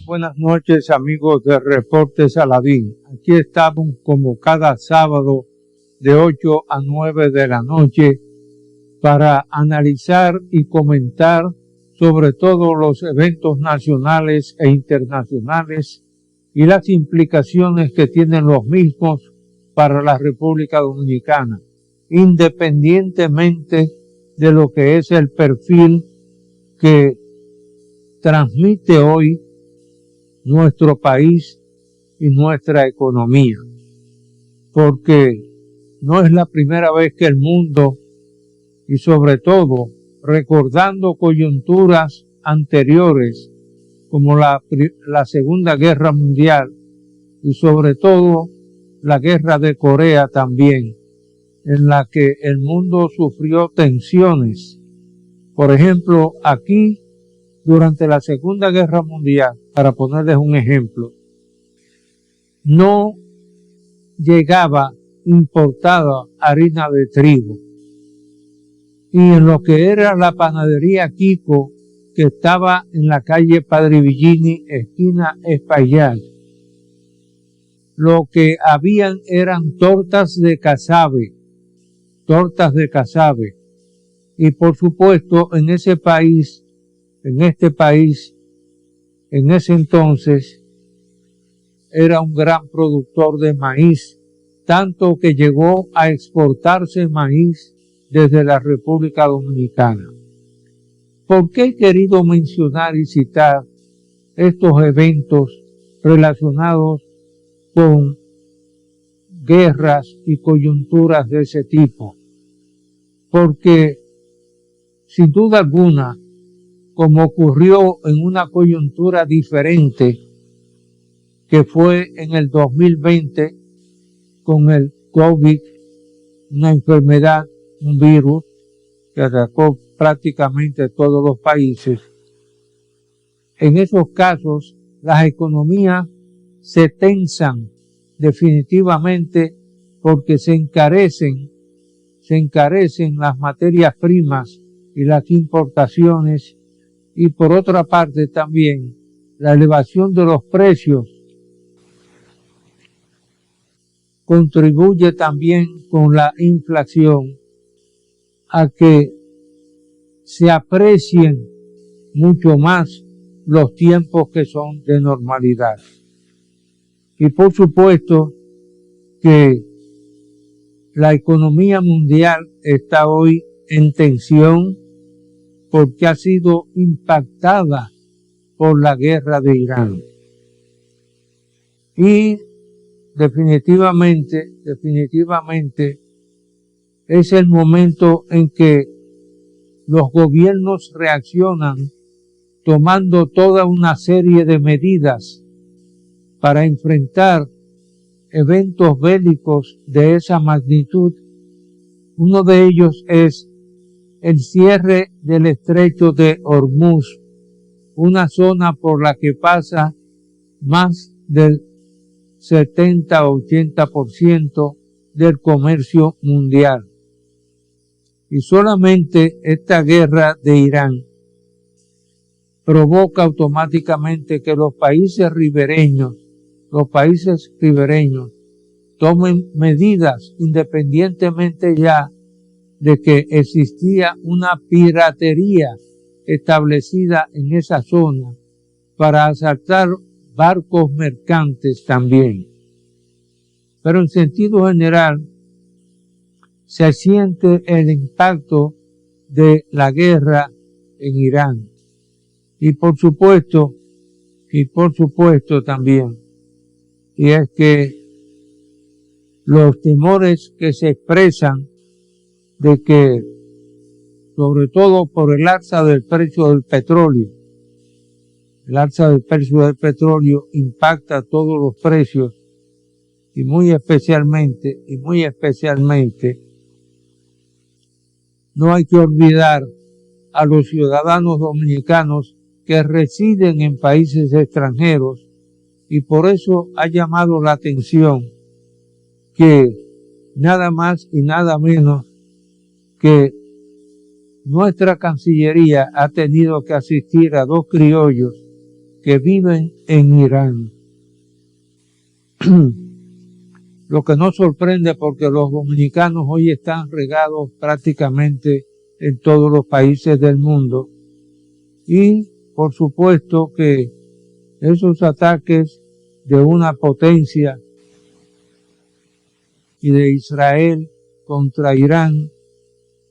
Buenas noches, amigos de Reporte Saladín. Aquí estamos como cada sábado de 8 a 9 de la noche para analizar y comentar sobre todos los eventos nacionales e internacionales y las implicaciones que tienen los mismos para la República Dominicana, independientemente de lo que es el perfil que transmite hoy nuestro país y nuestra economía, porque no es la primera vez que el mundo, y sobre todo recordando coyunturas anteriores como la Segunda Guerra Mundial y sobre todo la Guerra de Corea también, en la que el mundo sufrió tensiones. Por ejemplo, aquí durante la Segunda Guerra Mundial, para ponerles un ejemplo, no llegaba importada harina de trigo. Y en lo que era la panadería Kiko, que estaba en la calle Padre Villini, esquina Espaillat, lo que habían eran tortas de casabe. Y por supuesto, en este país, en ese entonces, era un gran productor de maíz, tanto que llegó a exportarse maíz desde la República Dominicana. ¿Por qué he querido mencionar y citar estos eventos relacionados con guerras y coyunturas de ese tipo? Porque, sin duda alguna, como ocurrió en una coyuntura diferente, que fue en el 2020 con el COVID, una enfermedad, un virus que atacó prácticamente todos los países. En esos casos, las economías se tensan definitivamente porque se encarecen las materias primas y las importaciones, y por otra parte también la elevación de los precios contribuye también con la inflación a que se aprecien mucho más los tiempos que son de normalidad. Y por supuesto que la economía mundial está hoy en tensión porque ha sido impactada por la guerra de Irán. Y definitivamente es el momento en que los gobiernos reaccionan tomando toda una serie de medidas para enfrentar eventos bélicos de esa magnitud. Uno de ellos es el cierre del estrecho de Hormuz, una zona por la que pasa más del 70-80% del comercio mundial. Y solamente esta guerra de Irán provoca automáticamente que los países ribereños tomen medidas, independientemente ya de que existía una piratería establecida en esa zona para asaltar barcos mercantes también. Pero en sentido general, se siente el impacto de la guerra en Irán. Y por supuesto también, y es que los temores que se expresan de que, sobre todo por el alza del precio del petróleo, impacta todos los precios y muy especialmente no hay que olvidar a los ciudadanos dominicanos que residen en países extranjeros, y por eso ha llamado la atención que nada más y nada menos que nuestra Cancillería ha tenido que asistir a 2 criollos que viven en Irán. Lo que nos sorprende porque los dominicanos hoy están regados prácticamente en todos los países del mundo, y por supuesto que esos ataques de una potencia y de Israel contra Irán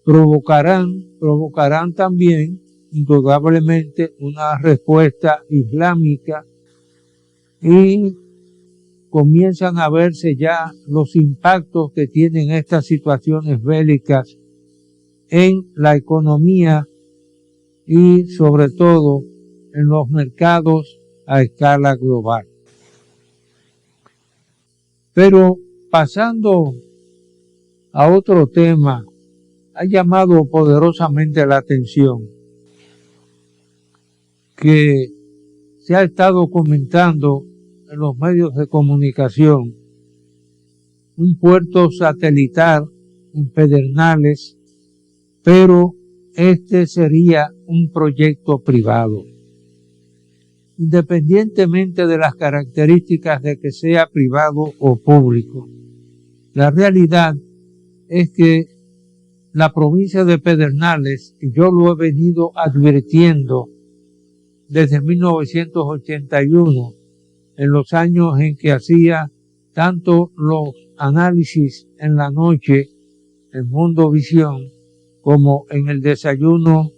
provocarán también indudablemente una respuesta islámica, y comienzan a verse ya los impactos que tienen estas situaciones bélicas en la economía y sobre todo en los mercados a escala global. Pero pasando a otro tema, ha llamado poderosamente la atención que se ha estado comentando en los medios de comunicación un puerto satelital en Pedernales, pero este sería un proyecto privado. Independientemente de las características de que sea privado o público, la realidad es que la provincia de Pedernales, y yo lo he venido advirtiendo desde 1981, en los años en que hacía tanto los análisis en la noche en Mundo Visión como en el desayuno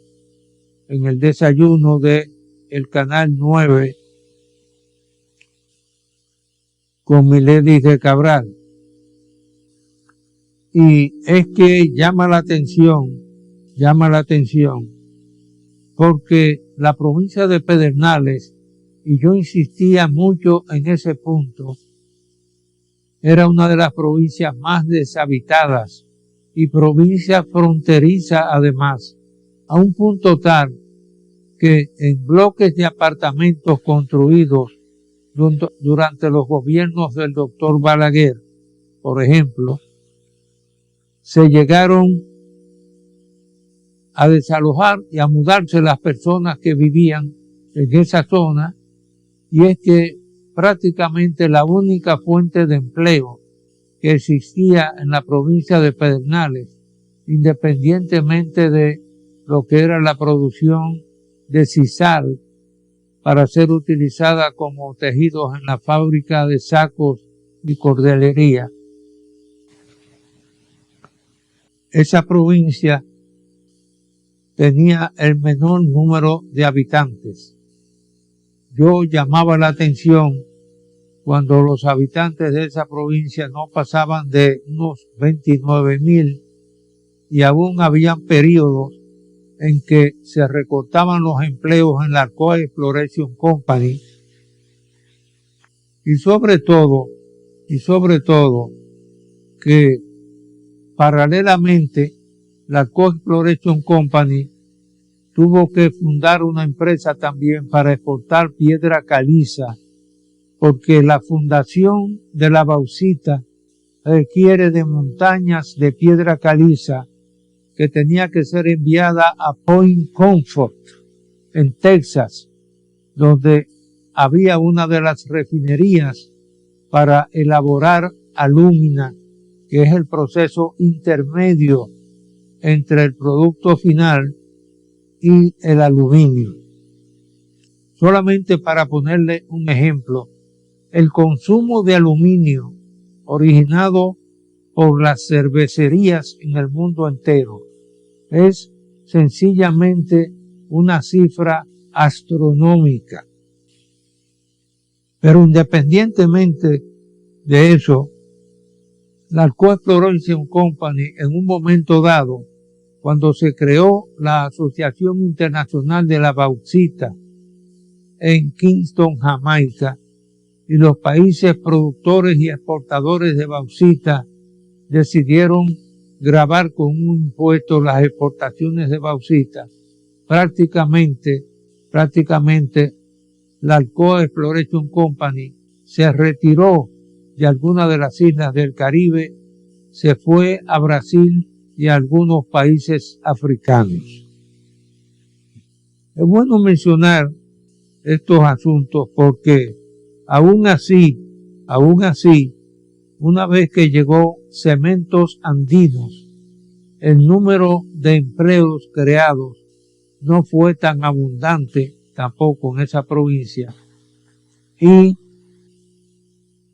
de el Canal 9 con Miledis de Cabral. Y es que llama la atención porque la provincia de Pedernales, y yo insistía mucho en ese punto, era una de las provincias más deshabitadas y provincia fronteriza además, a un punto tal que en bloques de apartamentos construidos durante los gobiernos del doctor Balaguer, por ejemplo, se llegaron a desalojar y a mudarse las personas que vivían en esa zona, y es que prácticamente la única fuente de empleo que existía en la provincia de Pedernales, independientemente de lo que era la producción de sisal para ser utilizada como tejidos en la fábrica de sacos y cordelería, esa provincia tenía el menor número de habitantes. Yo llamaba la atención cuando los habitantes de esa provincia no pasaban de unos 29,000, y aún habían periodos en que se recortaban los empleos en la Alcoa Exploration Company, y sobre todo que paralelamente la Alcoa Exploration Company tuvo que fundar una empresa también para exportar piedra caliza, porque la fundación de la bauxita requiere de montañas de piedra caliza que tenía que ser enviada a Point Comfort, en Texas, donde había una de las refinerías para elaborar alúmina, que es el proceso intermedio entre el producto final y el aluminio. Solamente para ponerle un ejemplo, el consumo de aluminio originado por las cervecerías en el mundo entero es sencillamente una cifra astronómica. Pero independientemente de eso, la Alcoa Exploration Company, en un momento dado, cuando se creó la Asociación Internacional de la Bauxita en Kingston, Jamaica, y los países productores y exportadores de bauxita decidieron gravar con un impuesto las exportaciones de bauxita, prácticamente prácticamente la Alcoa Exploration Company se retiró de algunas de las islas del Caribe, se fue a Brasil y a algunos países africanos. Es bueno mencionar estos asuntos porque aún así, una vez que llegó Cementos Andinos, el número de empleos creados no fue tan abundante tampoco en esa provincia, y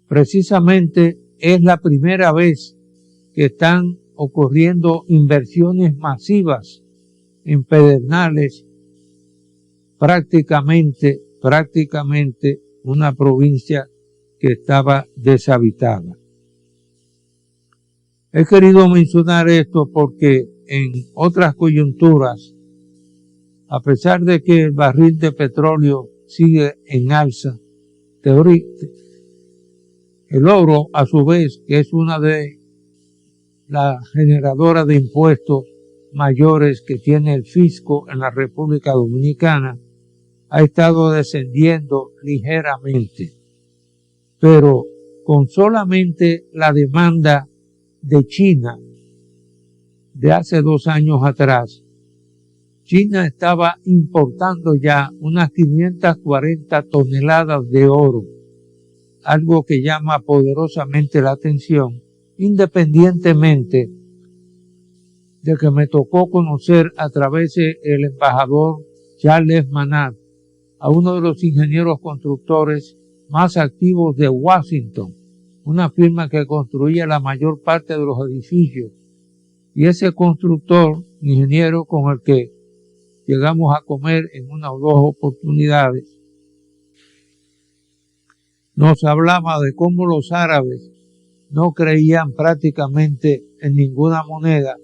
precisamente es la primera vez que están ocurriendo inversiones masivas en Pedernales, prácticamente una provincia que estaba deshabitada. He querido mencionar esto porque en otras coyunturas, a pesar de que el barril de petróleo sigue en alza, el oro, a su vez, que es una de las generadoras de impuestos mayores que tiene el fisco en la República Dominicana, ha estado descendiendo ligeramente. Pero con solamente la demanda de China de hace 2 años atrás, China estaba importando ya unas 540 toneladas de oro, algo que llama poderosamente la atención, independientemente de que me tocó conocer a través del embajador Charles Manat a uno de los ingenieros constructores más activos de Washington, una firma que construía la mayor parte de los edificios. Y ese constructor, ingeniero con el que llegamos a comer en una o dos oportunidades, nos hablaba de cómo los árabes no creían prácticamente en ninguna moneda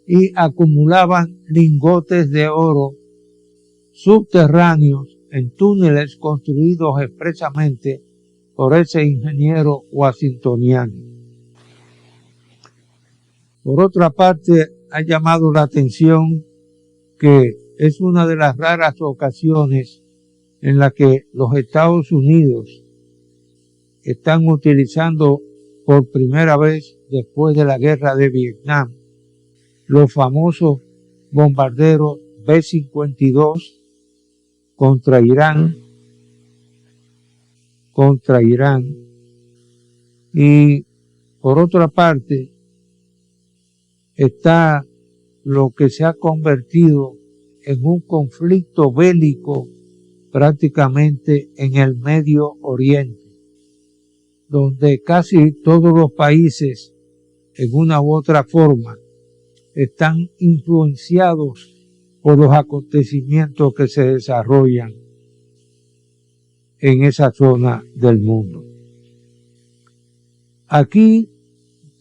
y acumulaban lingotes de oro subterráneos en túneles construidos expresamente por ese ingeniero washingtoniano. Por otra parte, ha llamado la atención que es una de las raras ocasiones en la que los Estados Unidos están utilizando por primera vez después de la guerra de Vietnam los famosos bombarderos B-52 contra Irán, y por otra parte está lo que se ha convertido en un conflicto bélico prácticamente en el Medio Oriente, donde casi todos los países, en una u otra forma, están influenciados por los acontecimientos que se desarrollan en esa zona del mundo. Aquí,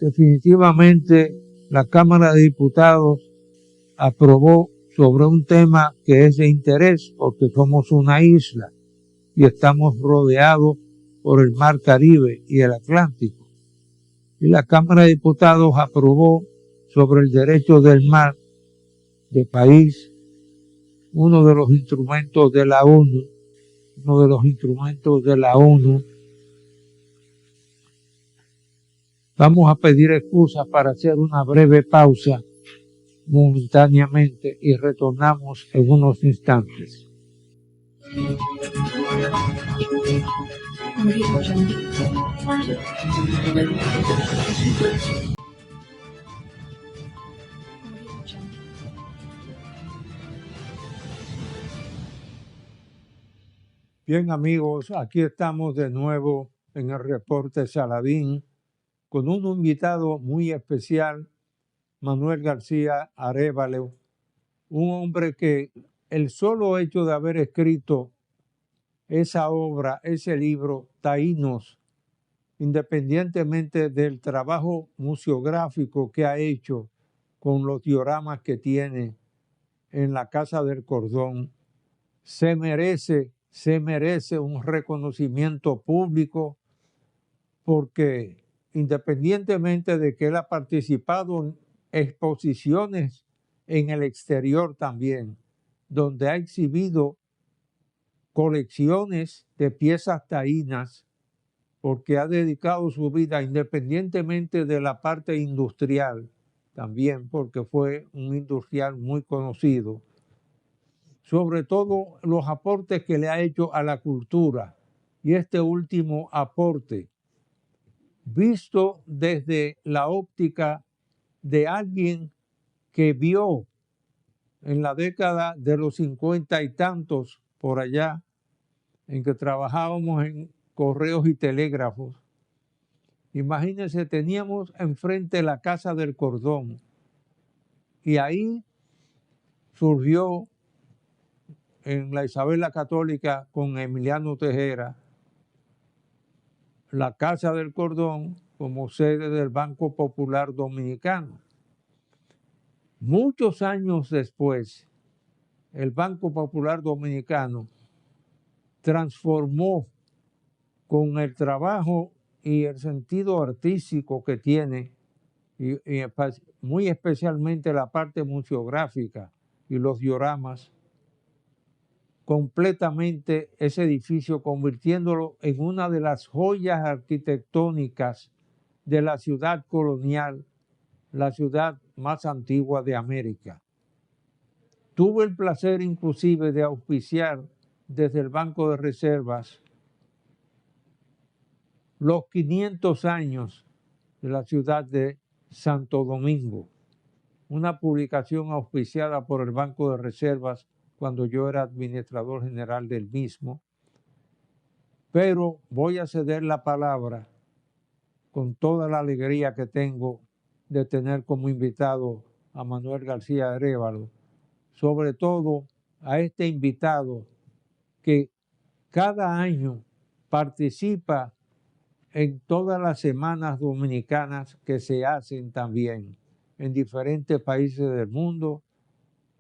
definitivamente, la Cámara de Diputados aprobó sobre un tema que es de interés porque somos una isla y estamos rodeados por el Mar Caribe y el Atlántico. Y la Cámara de Diputados aprobó sobre el derecho del mar de país uno de los instrumentos de la ONU, Vamos a pedir excusas para hacer una breve pausa momentáneamente y retornamos en unos instantes. Bien, amigos, aquí estamos de nuevo en el reporte Saladín con un invitado muy especial, Manuel García Arévalo, un hombre que el solo hecho de haber escrito esa obra, ese libro, Taínos, independientemente del trabajo museográfico que ha hecho con los dioramas que tiene en la Casa del Cordón, se merece un reconocimiento público, porque independientemente de que él ha participado en exposiciones en el exterior también, donde ha exhibido colecciones de piezas taínas, porque ha dedicado su vida, independientemente de la parte industrial, también porque fue un industrial muy conocido, sobre todo los aportes que le ha hecho a la cultura. Y este último aporte, visto desde la óptica de alguien que vio en la década de los 50 y tantos, por allá, en que trabajábamos en correos y telégrafos. Imagínense, teníamos enfrente la Casa del Cordón y ahí surgió en la Isabel la Católica con Emiliano Tejera la Casa del Cordón como sede del Banco Popular Dominicano. Muchos años después, el Banco Popular Dominicano transformó con el trabajo y el sentido artístico que tiene, y muy especialmente la parte museográfica y los dioramas, completamente ese edificio, convirtiéndolo en una de las joyas arquitectónicas de la ciudad colonial, la ciudad más antigua de América. Tuve el placer inclusive de auspiciar desde el Banco de Reservas los 500 años de la ciudad de Santo Domingo, una publicación auspiciada por el Banco de Reservas cuando yo era administrador general del mismo. Pero voy a ceder la palabra con toda la alegría que tengo de tener como invitado a Manuel García Arévalo, sobre todo a este invitado que cada año participa en todas las semanas dominicanas que se hacen también en diferentes países del mundo.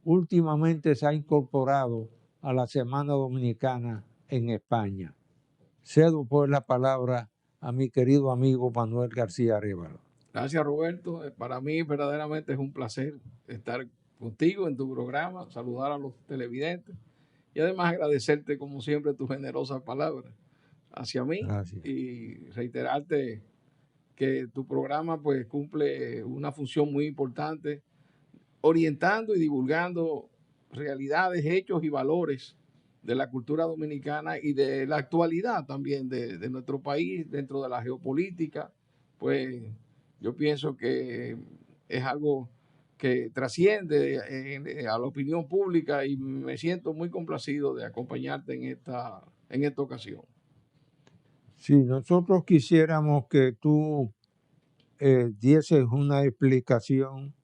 Últimamente se ha incorporado a la Semana Dominicana en España. Cedo pues la palabra a mi querido amigo Manuel García Arévalo. Gracias, Roberto. Para mí verdaderamente es un placer estar contigo en tu programa, saludar a los televidentes y además agradecerte como siempre tus generosas palabras hacia mí. Gracias. Y reiterarte que tu programa pues cumple una función muy importante, orientando y divulgando realidades, hechos y valores de la cultura dominicana y de la actualidad también de nuestro país dentro de la geopolítica. Pues yo pienso que es algo que trasciende a la opinión pública y me siento muy complacido de acompañarte en esta ocasión. Sí, nosotros quisiéramos que tú dieses una explicación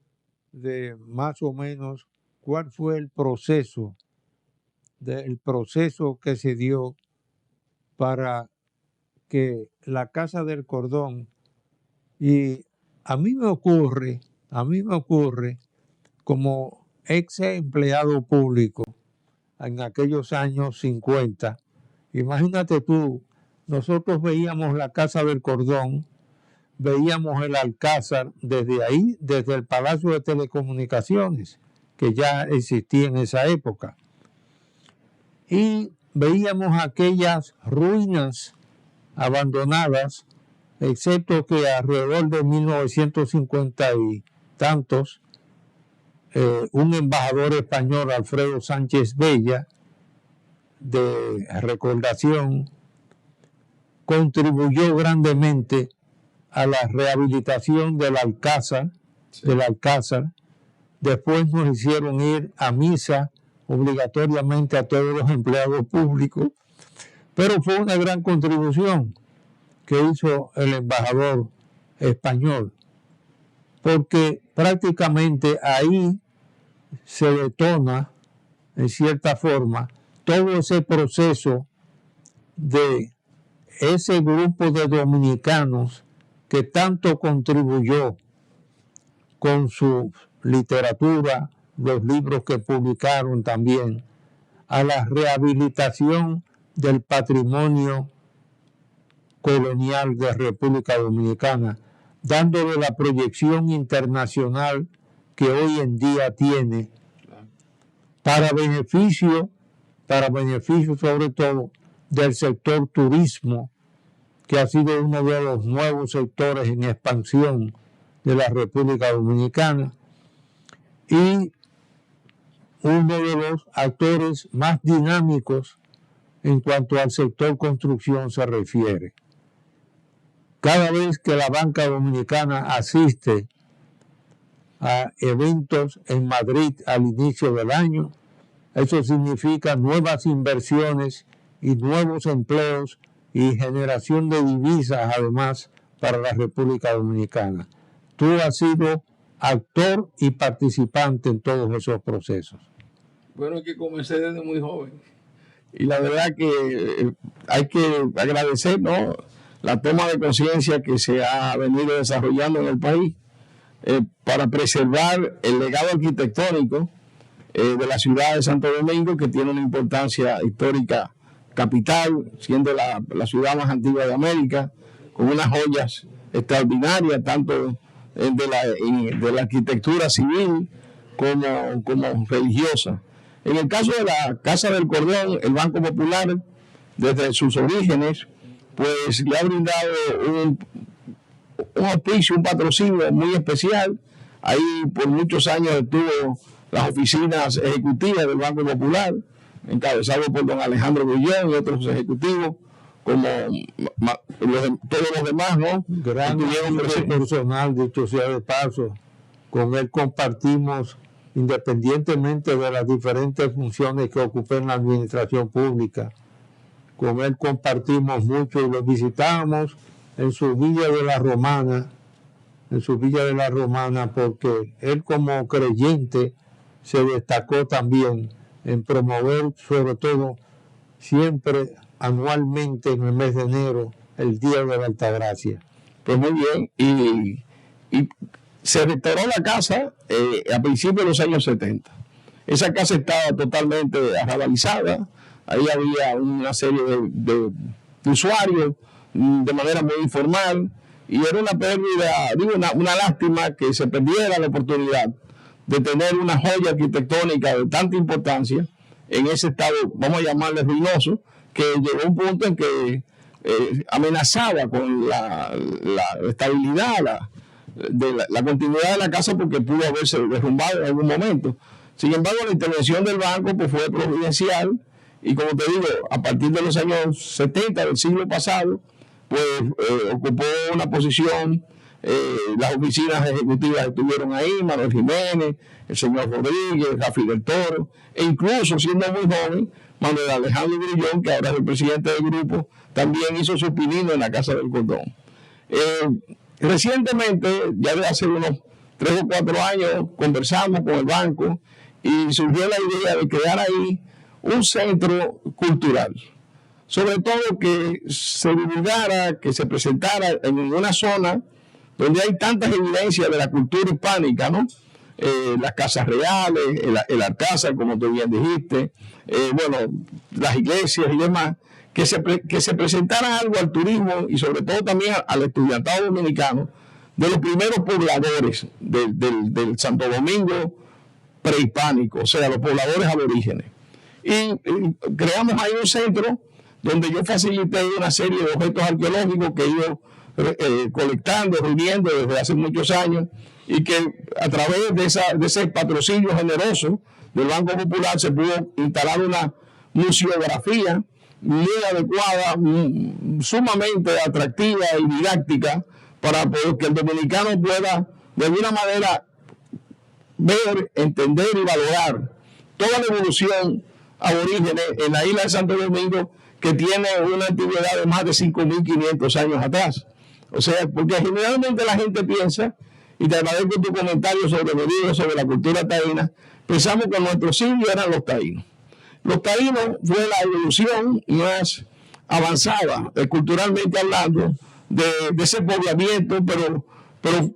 de más o menos cuál fue el proceso que se dio para que la Casa del Cordón, y a mí me ocurre como ex empleado público en aquellos años 50, imagínate tú, nosotros veíamos la Casa del Cordón, veíamos el Alcázar desde ahí, desde el Palacio de Telecomunicaciones, que ya existía en esa época. Y veíamos aquellas ruinas abandonadas, excepto que alrededor de 1950 y tantos, un embajador español, Alfredo Sánchez Bella, de recordación, contribuyó grandemente a la rehabilitación del Alcázar, Después nos hicieron ir a misa obligatoriamente a todos los empleados públicos, pero fue una gran contribución que hizo el embajador español, porque prácticamente ahí se detona, en cierta forma, todo ese proceso de ese grupo de dominicanos que tanto contribuyó con su literatura, los libros que publicaron también, a la rehabilitación del patrimonio colonial de República Dominicana, dándole la proyección internacional que hoy en día tiene para beneficio para beneficio sobre todo del sector turismo, que ha sido uno de los nuevos sectores en expansión de la República Dominicana, y uno de los actores más dinámicos en cuanto al sector construcción se refiere. Cada vez que la banca dominicana asiste a eventos en Madrid al inicio del año, eso significa nuevas inversiones y nuevos empleos y generación de divisas además para la República Dominicana. Tú has sido actor y participante en todos esos procesos. Bueno, es que comencé desde muy joven y la verdad que hay que agradecer, ¿no?, la toma de conciencia que se ha venido desarrollando en el país para preservar el legado arquitectónico de la ciudad de Santo Domingo, que tiene una importancia histórica capital, siendo la ciudad más antigua de América, con unas joyas extraordinarias, tanto de la arquitectura civil como religiosa. En el caso de la Casa del Cordón, el Banco Popular, desde sus orígenes, pues le ha brindado un auspicio, un patrocinio muy especial. Ahí por muchos años estuvo las oficinas ejecutivas del Banco Popular, encabezado por don Alejandro Guillón y otros ejecutivos, como todos los demás, ¿no? Gran personal, dicho sea de paso. Con él compartimos, independientemente de las diferentes funciones que ocupé en la administración pública, con él compartimos mucho y lo visitamos en su Villa de la Romana, porque él como creyente se destacó también en promover, sobre todo, siempre anualmente en el mes de enero, el Día de la Altagracia. Pues muy bien, y se restauró la casa a principios de los años 70. Esa casa estaba totalmente arrabalizada, ahí había una serie de usuarios de manera muy informal, y era una pérdida, una lástima que se perdiera la oportunidad de tener una joya arquitectónica de tanta importancia en ese estado, vamos a llamarle ruinoso, que llegó a un punto en que amenazaba con la estabilidad, la continuidad de la casa, porque pudo haberse derrumbado en algún momento. Sin embargo, la intervención del banco pues fue providencial, y como te digo, a partir de los años 70 del siglo pasado, pues ocupó una posición, las oficinas ejecutivas estuvieron ahí, Manuel Jiménez, el señor Rodríguez, Rafi del Toro, e incluso siendo muy joven, Manuel Alejandro Grillón, que ahora es el presidente del grupo, también hizo su pininos en la Casa del Cordón. Recientemente, ya de hace unos 3 o 4 años, conversamos con el banco y surgió la idea de crear ahí un centro cultural. Sobre todo que se divulgara, que se presentara en una zona donde hay tantas evidencias de la cultura hispánica, ¿no? Las casas reales, el alcázar, como tú bien dijiste, las iglesias y demás, que se presentara algo al turismo y sobre todo también al estudiantado dominicano, de los primeros pobladores del Santo Domingo prehispánico, o sea, los pobladores aborígenes. Y creamos ahí un centro donde yo facilité una serie de objetos arqueológicos que he ido colectando, reuniendo desde hace muchos años, y que a través de ese patrocinio generoso del Banco Popular se pudo instalar una museografía muy adecuada, sumamente atractiva y didáctica, para que el dominicano pueda de alguna manera ver, entender y valorar toda la evolución aborígenes en la isla de Santo Domingo, que tiene una antigüedad de más de 5.500 años atrás. O sea, porque generalmente la gente piensa, y te agradezco tu comentario sobre la cultura taína, pensamos que nuestros indios eran los taínos. Los taínos fue la evolución más avanzada, culturalmente hablando, de ese poblamiento, pero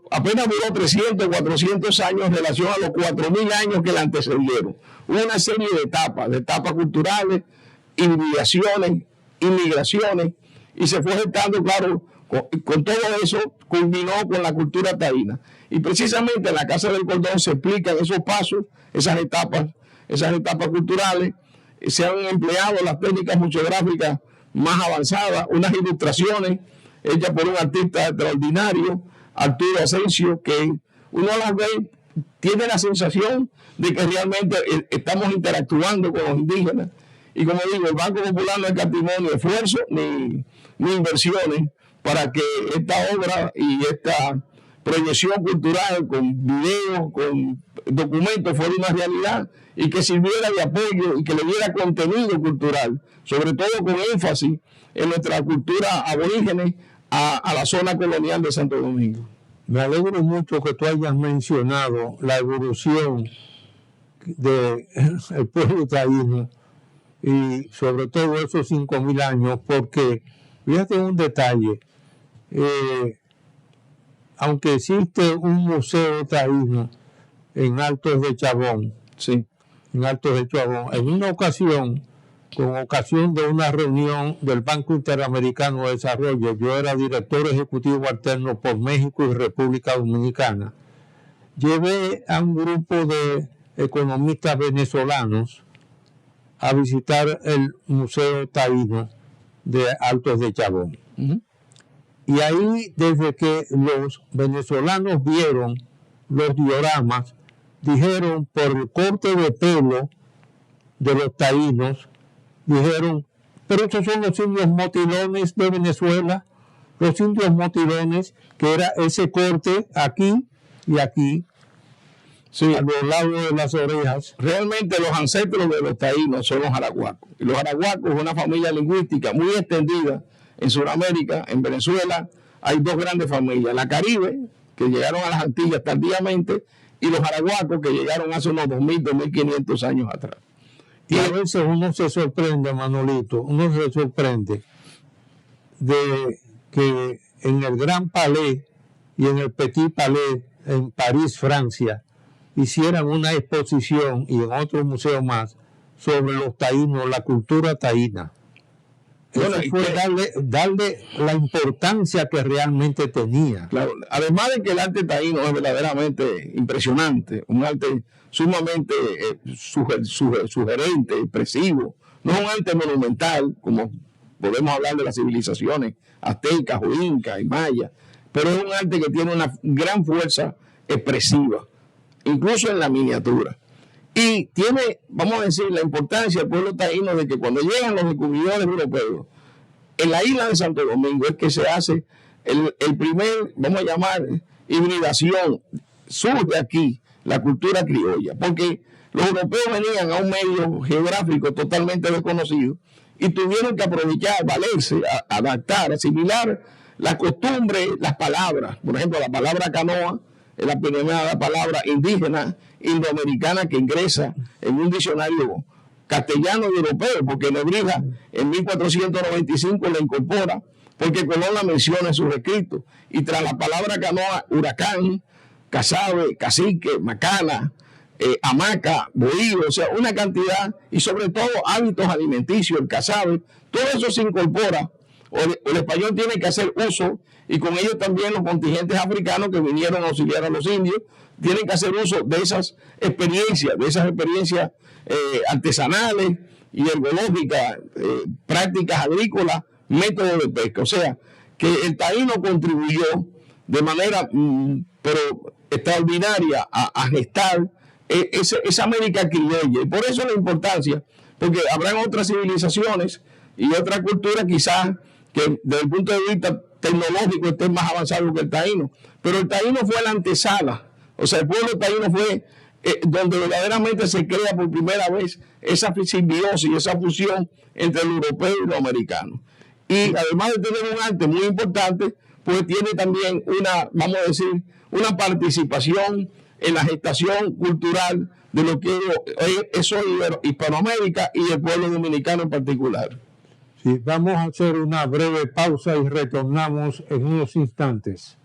apenas duró 300, 400 años en relación a los 4.000 años que le antecedieron. Hubo una serie de etapas culturales, inmigraciones, y se fue gestando, claro, con todo eso culminó con la cultura taína. Y precisamente en la Casa del Cordón se explican esos pasos, esas etapas culturales, se han empleado las técnicas museográficas más avanzadas, unas ilustraciones hechas por un artista extraordinario, Arturo Asensio, que uno las ve, tiene la sensación de que realmente estamos interactuando con los indígenas. Y como digo, el Banco Popular no escatimó ni esfuerzo ni inversiones para que esta obra y esta proyección cultural con videos, con documentos fuera una realidad y que sirviera de apoyo y que le diera contenido cultural, sobre todo con énfasis en nuestra cultura aborígenes a la zona colonial de Santo Domingo. Me alegro mucho que tú hayas mencionado la evolución del pueblo taíno y sobre todo esos 5.000 años, porque fíjate un detalle, aunque existe un museo taíno en Altos de Chabón, sí, en una ocasión, con ocasión de una reunión del Banco Interamericano de Desarrollo, yo era director ejecutivo alterno por México y República Dominicana, llevé a un grupo de economistas venezolanos a visitar el Museo Taíno de Altos de Chabón. Y ahí, desde que los venezolanos vieron los dioramas, dijeron, por el corte de pelo de los taínos, dijeron, pero estos son los indios motilones de Venezuela, los indios motilones, que era ese corte aquí y aquí, sí, a los lados de las orejas. Realmente los ancestros de los taínos son los arahuacos. Y los arahuacos es una familia lingüística muy extendida en Sudamérica. En Venezuela hay dos grandes familias, la Caribe, que llegaron a las Antillas tardíamente, y los arahuacos, que llegaron hace unos 2.000, 2.500 años atrás. Y a veces uno se sorprende, Manolito, uno se sorprende de que en el Gran Palais y en el Petit Palais en París, Francia, hicieran una exposición y en otro museo más sobre los taínos, la cultura taína. Bueno, eso fue darle la importancia que realmente tenía. Claro, además de que el arte taíno es verdaderamente impresionante, un arte sumamente sugerente, expresivo, no es un arte monumental, como podemos hablar de las civilizaciones aztecas o incas y mayas, pero es un arte que tiene una gran fuerza expresiva, incluso en la miniatura. Y tiene, vamos a decir, la importancia del pueblo taíno de que cuando llegan los descubridores europeos, en la isla de Santo Domingo es que se hace el primer, vamos a llamar, hibridación. Surge aquí la cultura criolla, porque los europeos venían a un medio geográfico totalmente desconocido y tuvieron que aprovechar, valerse, adaptar, asimilar las costumbres, las palabras. Por ejemplo, la palabra canoa es la primera palabra indígena indoamericana que ingresa en un diccionario castellano y europeo, porque Nebrija en 1495 la incorpora, porque Colón la menciona en sus escritos. Y tras la palabra canoa, huracán, casabe, cacique, macana, hamaca, bohío, o sea, una cantidad, y sobre todo hábitos alimenticios, el casabe, todo eso se incorpora. El español tiene que hacer uso, y con ello también los contingentes africanos que vinieron a auxiliar a los indios, tienen que hacer uso de esas experiencias, artesanales y ergológicas, prácticas agrícolas, métodos de pesca. O sea, que el taíno contribuyó de manera pero extraordinaria a gestar esa América criolla. Y por eso la importancia, porque habrán otras civilizaciones y otras culturas quizás que desde el punto de vista tecnológico estén más avanzados que el taíno. Pero el taíno fue la antesala. O sea, el pueblo taíno fue donde verdaderamente se crea por primera vez esa simbiosis, esa fusión entre el europeo y lo americano. Y además de tener un arte muy importante, pues tiene también una, vamos a decir, una participación en la gestación cultural de lo que es hoy Hispanoamérica y el pueblo dominicano en particular. Sí, vamos a hacer una breve pausa y retornamos en unos instantes.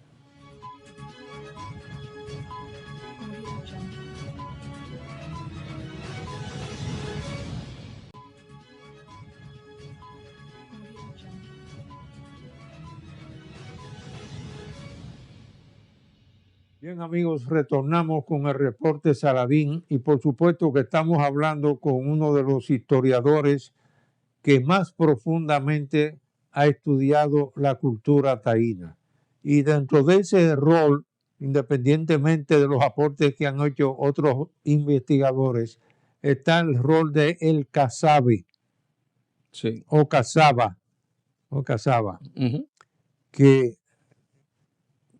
Bien, amigos, retornamos con el reporte Saladín y por supuesto que estamos hablando con uno de los historiadores que más profundamente ha estudiado la cultura taína. Y dentro de ese rol, independientemente de los aportes que han hecho otros investigadores, está el rol de el casabe Sí. o casaba, que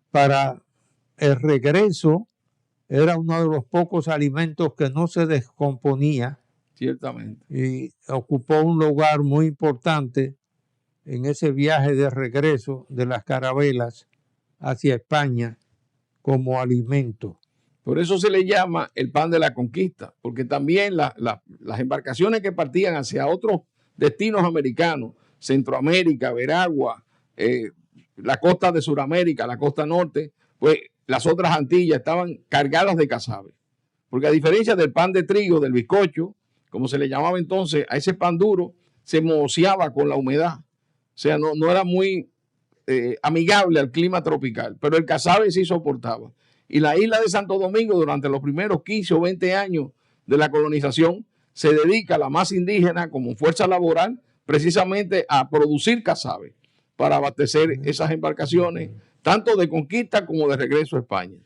para el regreso era uno de los pocos alimentos que no se descomponía. Ciertamente. Y ocupó un lugar muy importante en ese viaje de regreso de las carabelas hacia España como alimento. Por eso se le llama el pan de la conquista, porque también las embarcaciones que partían hacia otros destinos americanos, Centroamérica, Veragua, la costa de Sudamérica, la costa norte, pues las otras Antillas estaban cargadas de casabe. Porque a diferencia del pan de trigo, del bizcocho, como se le llamaba entonces, a ese pan duro se mociaba con la humedad. O sea, no era muy amigable al clima tropical, pero el casabe sí soportaba. Y la isla de Santo Domingo, durante los primeros 15 o 20 años de la colonización, se dedica a la masa indígena como fuerza laboral precisamente a producir casabe para abastecer esas embarcaciones, tanto de conquista como de regreso a España.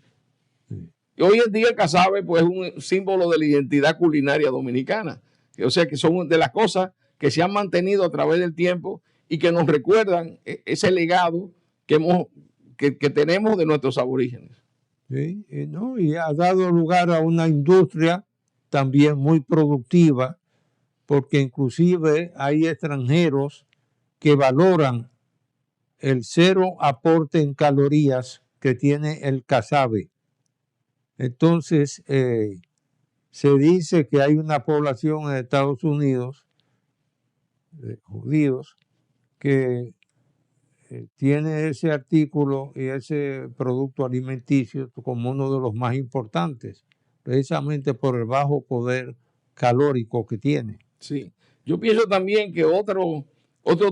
Y hoy en día el casabe pues, es un símbolo de la identidad culinaria dominicana. O sea que son de las cosas que se han mantenido a través del tiempo y que nos recuerdan ese legado que tenemos de nuestros aborígenes. Sí, ¿no? Y ha dado lugar a una industria también muy productiva, porque inclusive hay extranjeros que valoran el cero aporte en calorías que tiene el casabe. Entonces, se dice que hay una población en Estados Unidos, de judíos, que tiene ese artículo y ese producto alimenticio como uno de los más importantes, precisamente por el bajo poder calórico que tiene. Sí, yo pienso también que otro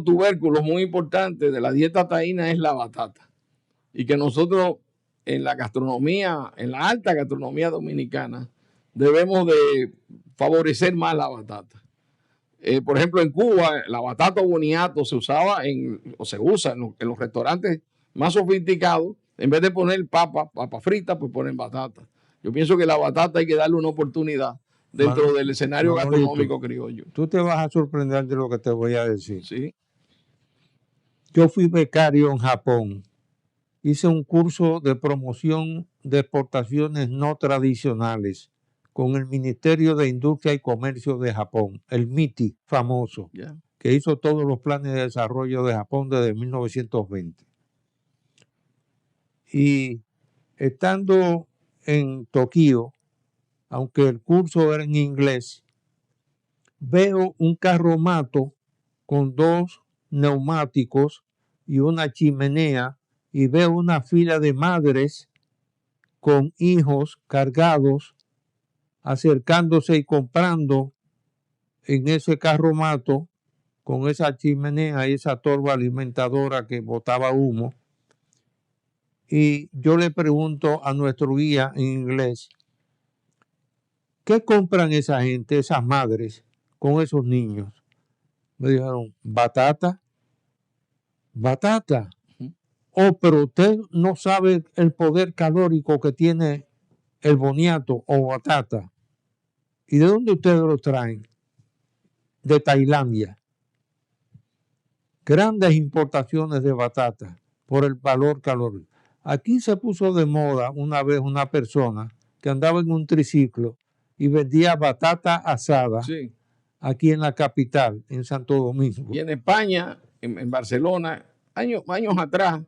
tubérculo muy importante de la dieta taína es la batata. Y que nosotros en la gastronomía, en la alta gastronomía dominicana, debemos de favorecer más la batata. Por ejemplo, en Cuba, la batata boniato se usaba o se usa en los restaurantes más sofisticados. En vez de poner papa frita, pues ponen batata. Yo pienso que la batata hay que darle una oportunidad dentro del escenario gastronómico criollo. Tú te vas a sorprender de lo que te voy a decir. Sí. Yo fui becario en Japón. Hice un curso de promoción de exportaciones no tradicionales con el Ministerio de Industria y Comercio de Japón, el MITI famoso, que hizo todos los planes de desarrollo de Japón desde 1920. Y estando en Tokio, aunque el curso era en inglés, veo un carromato con 2 neumáticos y una chimenea y veo una fila de madres con hijos cargados, acercándose y comprando en ese carromato con esa chimenea y esa torba alimentadora que botaba humo. Y yo le pregunto a nuestro guía en inglés, ¿qué compran esa gente, esas madres, con esos niños? Me dijeron, batata. Oh, pero usted no sabe el poder calórico que tiene el boniato o batata. ¿Y de dónde ustedes lo traen? De Tailandia. Grandes importaciones de batata por el valor calórico. Aquí se puso de moda una vez una persona que andaba en un triciclo y vendía batata asada aquí en la capital, en Santo Domingo. Y en España, en Barcelona, años atrás,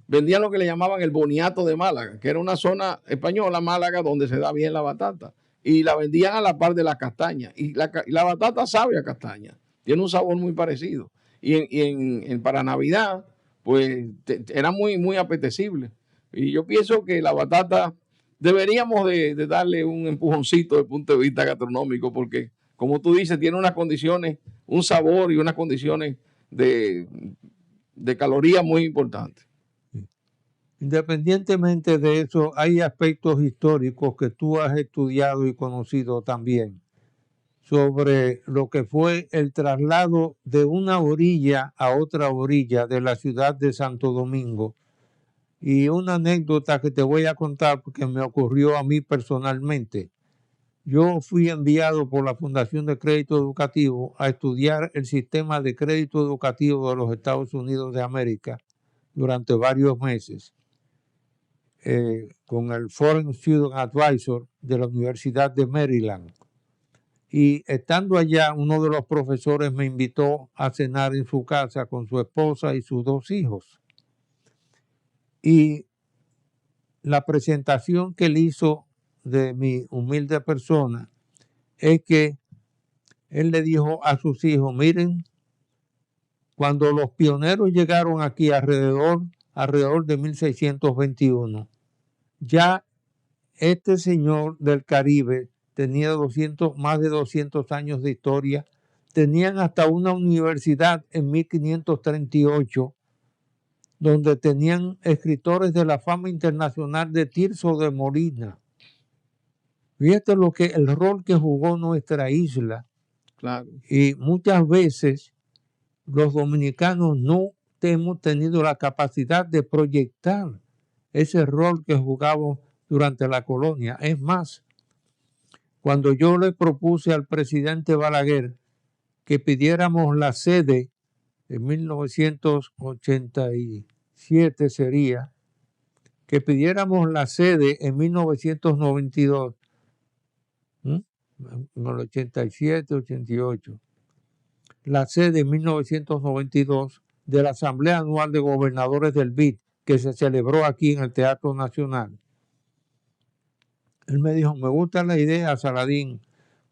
vendían lo que le llamaban el boniato de Málaga, que era una zona española, Málaga, donde se da bien la batata. Y la vendían a la par de la castaña. Y la batata sabe a castaña. Tiene un sabor muy parecido. Y para Navidad, pues era muy apetecible. Y yo pienso que la batata deberíamos de darle un empujoncito desde el punto de vista gastronómico, porque, como tú dices, tiene unas condiciones, un sabor y unas condiciones de calorías muy importantes. Independientemente de eso, hay aspectos históricos que tú has estudiado y conocido también sobre lo que fue el traslado de una orilla a otra orilla de la ciudad de Santo Domingo. Y una anécdota que te voy a contar porque me ocurrió a mí personalmente. Yo fui enviado por la Fundación de Crédito Educativo a estudiar el sistema de crédito educativo de los Estados Unidos de América durante varios meses con el Foreign Student Advisor de la Universidad de Maryland. Y estando allá, uno de los profesores me invitó a cenar en su casa con su esposa y sus 2 hijos. Y la presentación que él hizo de mi humilde persona es que él le dijo a sus hijos, miren, cuando los pioneros llegaron aquí alrededor de 1621, ya este señor del Caribe tenía más de 200 años de historia, tenían hasta una universidad en 1538, donde tenían escritores de la fama internacional de Tirso de Molina. Fíjate el rol que jugó nuestra isla. Claro. Y muchas veces los dominicanos no hemos tenido la capacidad de proyectar ese rol que jugamos durante la colonia. Es más, cuando yo le propuse al presidente Balaguer que pidiéramos la sede en 1987 sería, que pidiéramos la sede en 1992, en el 87, 88, la sede en 1992 de la Asamblea Anual de Gobernadores del BID, que se celebró aquí en el Teatro Nacional. Él me dijo, me gusta la idea, Saladín,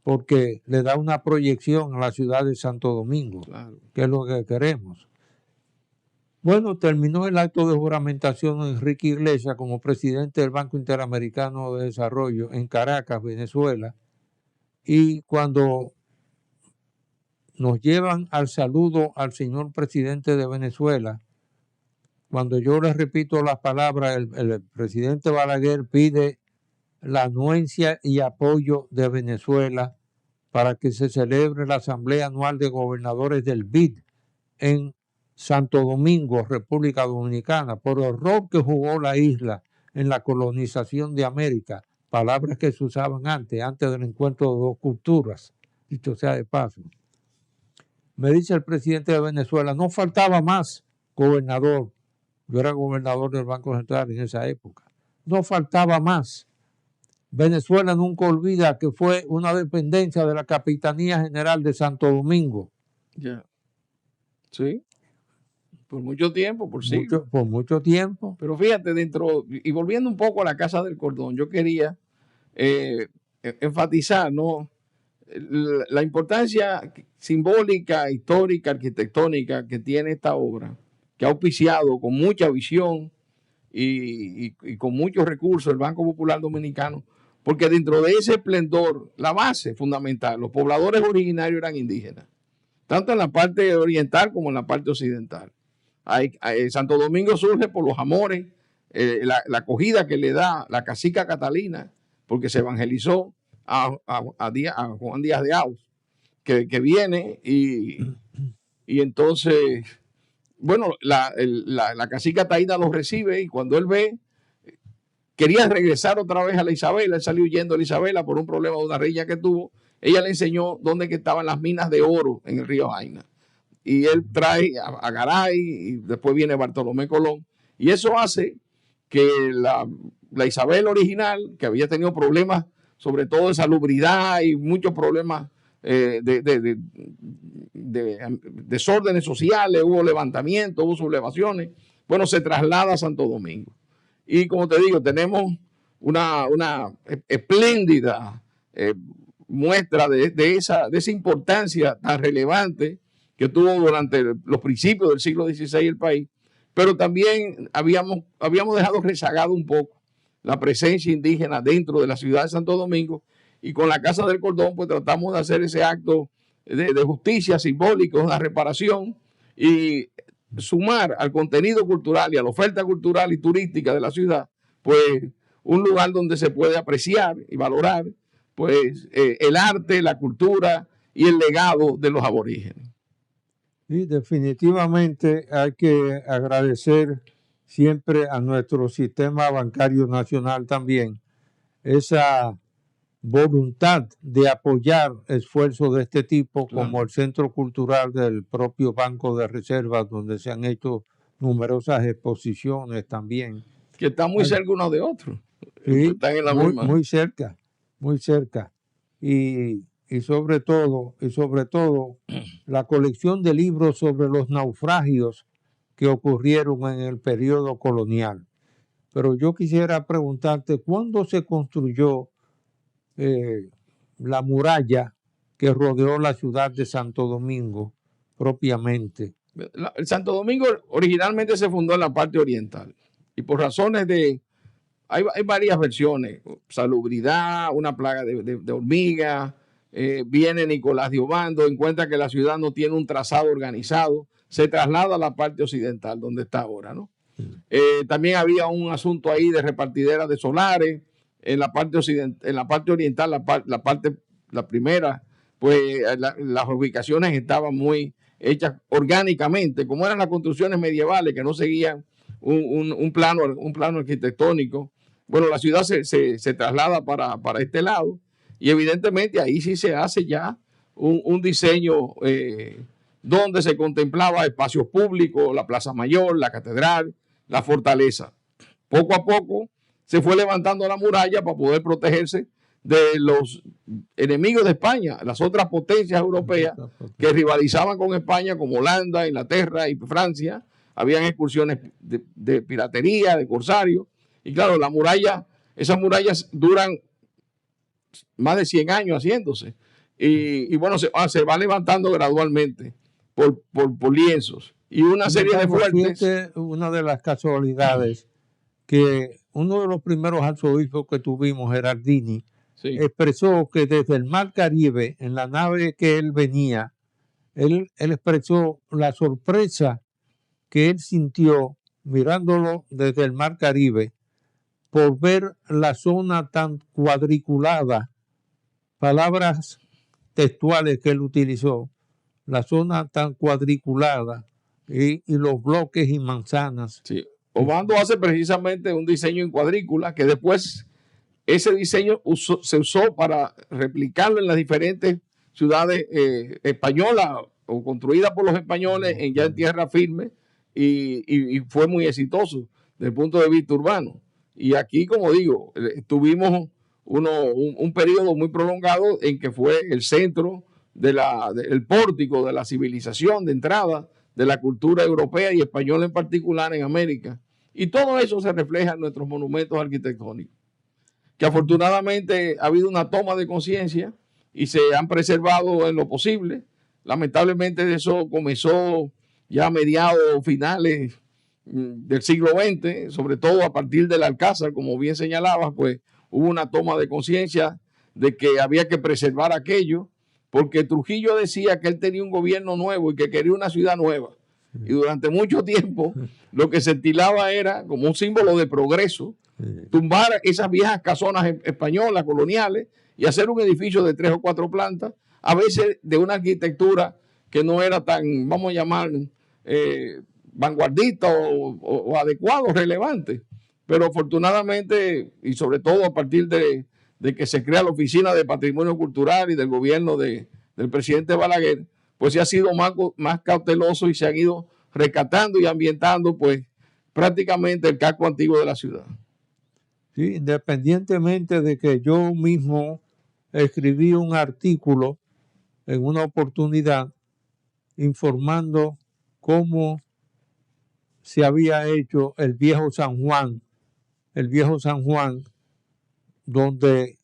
porque le da una proyección a la ciudad de Santo Domingo, claro, que es lo que queremos. Bueno, terminó el acto de juramentación Enrique Iglesias como presidente del Banco Interamericano de Desarrollo en Caracas, Venezuela, y cuando nos llevan al saludo al señor presidente de Venezuela, cuando yo les repito las palabras, el presidente Balaguer pide la anuencia y apoyo de Venezuela para que se celebre la Asamblea Anual de Gobernadores del BID en Santo Domingo, República Dominicana, por el rol que jugó la isla en la colonización de América, palabras que se usaban antes del encuentro de 2 culturas, dicho sea de paso. Me dice el presidente de Venezuela, no faltaba más, gobernador. Yo era gobernador del Banco Central en esa época. No faltaba más. Venezuela nunca olvida que fue una dependencia de la Capitanía General de Santo Domingo. Ya. Sí. Por mucho tiempo, por siglos. Por mucho tiempo. Pero fíjate, y volviendo un poco a la Casa del Cordón, yo quería enfatizar, ¿no?, la importancia simbólica, histórica, arquitectónica que tiene esta obra, que ha auspiciado con mucha visión y con muchos recursos el Banco Popular Dominicano, porque dentro de ese esplendor, la base fundamental, los pobladores originarios eran indígenas, tanto en la parte oriental como en la parte occidental. Santo Domingo surge por los amores, la acogida que le da la cacica Catalina, porque se evangelizó a Juan Díaz de Auz, que viene y entonces, bueno, la cacica Taína lo recibe y cuando él ve, quería regresar otra vez a la Isabela, él salió huyendo a la Isabela por un problema de una riña que tuvo, ella le enseñó dónde que estaban las minas de oro en el río Jaina. Y él trae a Garay y después viene Bartolomé Colón. Y eso hace que la Isabel original, que había tenido problemas, sobre todo de salubridad y muchos problemas de desórdenes sociales, hubo levantamientos, hubo sublevaciones, bueno, se traslada a Santo Domingo. Y como te digo, tenemos una espléndida muestra de esa importancia tan relevante que tuvo durante los principios del siglo XVI el país, pero también habíamos dejado rezagado un poco la presencia indígena dentro de la ciudad de Santo Domingo, y con la Casa del Cordón pues tratamos de hacer ese acto de justicia simbólica, una reparación, y sumar al contenido cultural y a la oferta cultural y turística de la ciudad, pues un lugar donde se puede apreciar y valorar pues el arte, la cultura y el legado de los aborígenes. Y definitivamente hay que agradecer siempre a nuestro sistema bancario nacional también esa voluntad de apoyar esfuerzos de este tipo, Claro. como el Centro Cultural del propio Banco de Reservas, donde se han hecho numerosas exposiciones también. Que están muy cerca uno de otro. Sí, Están en la muy, misma. muy cerca, muy cerca. Y sobre todo, la colección de libros sobre los naufragios que ocurrieron en el periodo colonial. Pero yo quisiera preguntarte, ¿cuándo se construyó la muralla que rodeó la ciudad de Santo Domingo propiamente? El Santo Domingo originalmente se fundó en la parte oriental y por razones de, hay varias versiones, salubridad, una plaga de hormigas, viene Nicolás de Obando, encuentra que la ciudad no tiene un trazado organizado, se traslada a la parte occidental donde está ahora, ¿no? También había un asunto ahí de repartideras de solares en la parte occidental, en la parte oriental, la primera, pues las ubicaciones estaban muy hechas orgánicamente, como eran las construcciones medievales que no seguían un plano arquitectónico. Bueno, la ciudad se traslada para este lado y evidentemente ahí sí se hace ya un diseño donde se contemplaba espacios públicos, la Plaza Mayor, la Catedral, la fortaleza. Poco a poco se fue levantando la muralla para poder protegerse de los enemigos de España, las otras potencias europeas que rivalizaban con España, como Holanda, Inglaterra y Francia. Habían excursiones de piratería, de corsarios. Y claro, esas murallas duran más de 100 años haciéndose. Y bueno, se va levantando gradualmente por lienzos. Y una serie de fuertes. Una de las casualidades que uno de los primeros arzobispos que tuvimos, Gerardini, sí, expresó que desde el Mar Caribe, en la nave que él venía, él expresó la sorpresa que él sintió mirándolo desde el Mar Caribe por ver la zona tan cuadriculada, palabras textuales que él utilizó, la zona tan cuadriculada y los bloques y manzanas. Sí. Obando hace precisamente un diseño en cuadrícula que después ese diseño se usó para replicarlo en las diferentes ciudades españolas o construidas por los españoles ya en tierra firme y fue muy exitoso desde el punto de vista urbano. Y aquí, como digo, tuvimos un periodo muy prolongado en que fue el centro del pórtico de la civilización de entrada de la cultura europea y española en particular en América. Y todo eso se refleja en nuestros monumentos arquitectónicos, que afortunadamente ha habido una toma de conciencia y se han preservado en lo posible. Lamentablemente eso comenzó ya a mediados finales del siglo XX, sobre todo a partir del Alcázar, como bien señalabas, pues hubo una toma de conciencia de que había que preservar aquello, porque Trujillo decía que él tenía un gobierno nuevo y que quería una ciudad nueva. Y durante mucho tiempo lo que se estilaba era como un símbolo de progreso, tumbar esas viejas casonas españolas, coloniales, y hacer un edificio de 3 o 4 plantas, a veces de una arquitectura que no era tan, vamos a llamar, vanguardista o adecuado, relevante. Pero afortunadamente, y sobre todo a partir de que se crea la Oficina de Patrimonio Cultural y del gobierno del presidente Balaguer, pues se ha sido más cauteloso y se han ido rescatando y ambientando pues prácticamente el casco antiguo de la ciudad. Sí, independientemente de que yo mismo escribí un artículo en una oportunidad informando cómo se había hecho el viejo San Juan, donde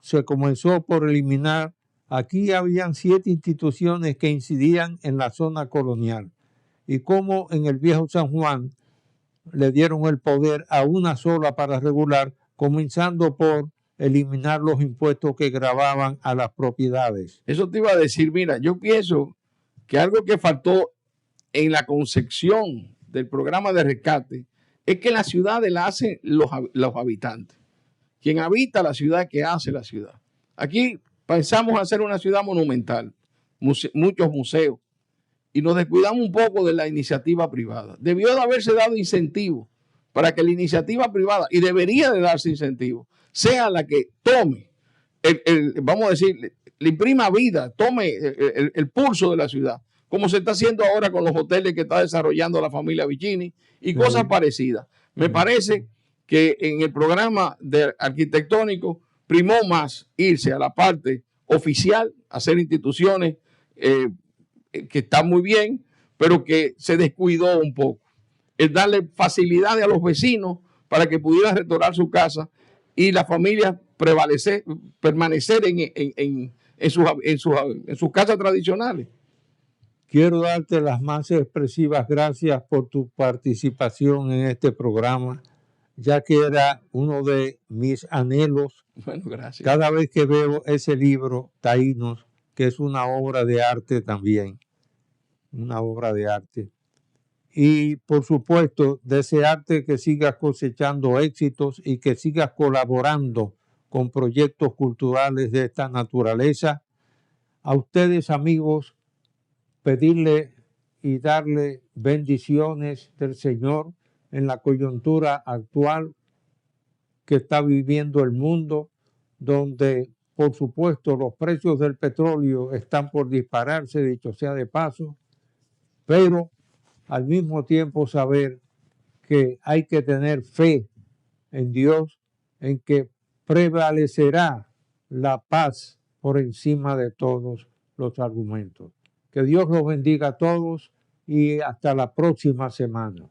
se comenzó por eliminar. Aquí habían 7 instituciones que incidían en la zona colonial y cómo en el viejo San Juan le dieron el poder a una sola para regular, comenzando por eliminar los impuestos que gravaban a las propiedades. Eso te iba a decir, mira, yo pienso que algo que faltó en la concepción del programa de rescate es que la ciudad la hacen los habitantes. Quien habita la ciudad, que hace la ciudad. Aquí pensamos hacer una ciudad monumental, muchos museos, y nos descuidamos un poco de la iniciativa privada. Debió de haberse dado incentivo para que la iniciativa privada, y debería de darse incentivo, sea la que tome, vamos a decir, le imprima vida, tome el pulso de la ciudad, como se está haciendo ahora con los hoteles que está desarrollando la familia Vicini y cosas parecidas. Me parece que en el programa arquitectónico primó más irse a la parte oficial, hacer instituciones que están muy bien, pero que se descuidó un poco. El darle facilidades a los vecinos para que pudieran restaurar su casa y las familias permanecer en sus casas tradicionales. Quiero darte las más expresivas gracias por tu participación en este programa, ya que era uno de mis anhelos. Bueno, gracias. Cada vez que veo ese libro, Taínos, que es una obra de arte también, una obra de arte. Y por supuesto, desearte que sigas cosechando éxitos y que sigas colaborando con proyectos culturales de esta naturaleza. A ustedes, amigos, pedirle y darle bendiciones del Señor en la coyuntura actual que está viviendo el mundo, donde, por supuesto, los precios del petróleo están por dispararse, dicho sea de paso, pero al mismo tiempo saber que hay que tener fe en Dios, en que prevalecerá la paz por encima de todos los argumentos. Que Dios los bendiga a todos y hasta la próxima semana.